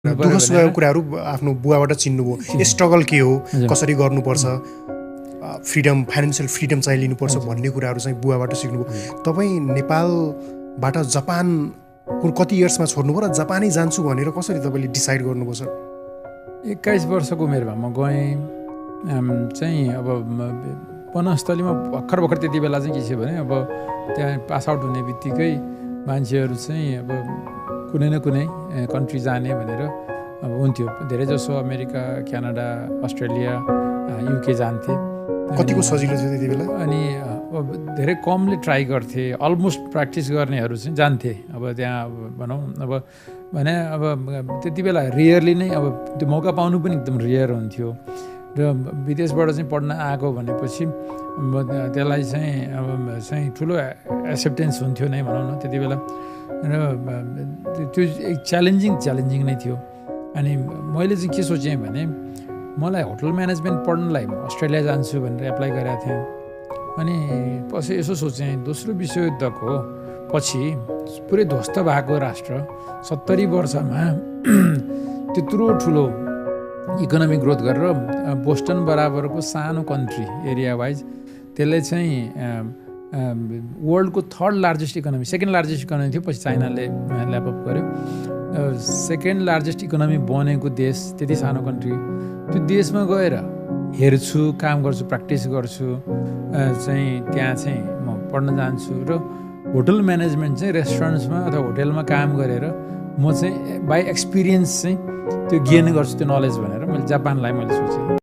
दुःख सुखको कुराहरू आफ्नो बुवाबाट चिन्नुभयो, स्ट्रगल के हो, कसरी गर्नुपर्छ, फ्रिडम, फाइनेन्सियल फ्रिडम चाहिँ लिनुपर्छ भन्ने कुराहरू चाहिँ बुवाबाट सिक्नुभयो। तपाईँ नेपालबाट जापान कति इयर्समा छोड्नुभयो र जापानै जान्छु भनेर कसरी तपाईँले डिसाइड गर्नुभयो सर? 21 वर्षको उमेरमा म गएँ चाहिँ। अब वनस्थलीमा भर्खर त्यति बेला चाहिँ के छ भने अब त्यहाँ पास आउट हुने बित्तिकै मान्छेहरू चाहिँ अब कुनै न कुनै कन्ट्री जाने भनेर अब हुन्थ्यो। धेरैजसो अमेरिका, क्यानाडा, अस्ट्रेलिया, युके जान्थे। कतिको सजिलो थियो त्यति बेला? अनि अब धेरै कमले ट्राई गर्थे, अलमोस्ट प्र्याक्टिस गर्नेहरू चाहिँ जान्थे। अब त्यहाँ भनौँ अब भने अब त्यति बेला रियरली नै अब त्यो मौका पाउनु पनि एकदम रियर हुन्थ्यो। र विदेशबाट चाहिँ पढ्न आएको भनेपछि त्यसलाई चाहिँ अब चाहिँ ठुलो एक्सेप्टेन्स हुन्थ्यो नै भनौँ न त्यति बेला। र त्यो एक च्यालेन्जिङ नै थियो। अनि मैले चाहिँ के सोचेँ भने मलाई होटल म्यानेजमेन्ट पढ्नलाई म अस्ट्रेलिया जान्छु भनेर एप्लाई गरेको थिएँ। अनि पछि यसो सोचेँ, दोस्रो विश्वयुद्धको पछि पुरै ध्वस्त भएको राष्ट्र 70 वर्षमा त्यत्रो ठुलो इकोनोमिक ग्रोथ गरेर बोस्टन बराबरको सानो कन्ट्री एरिया वाइज त्यसले चाहिँ वर्ल्डको third largest economy, second largest economy थियो, पछि चाइनाले ल्यापअप गर्यो। सेकेन्ड लार्जेस्ट इकोनोमी बनेको देश, त्यति सानो कन्ट्री, त्यो देशमा गएर हेर्छु, काम गर्छु, प्र्याक्टिस गर्छु, चाहिँ त्यहाँ चाहिँ म पढ्न जान्छु। र होटल म्यानेजमेन्ट चाहिँ रेस्टुरेन्ट्समा अथवा होटेलमा काम गरेर म चाहिँ बाई एक्सपिरियन्स चाहिँ त्यो गेन गर्छु, त्यो नलेज भनेर मैले जापानलाई मैले सोचेँ।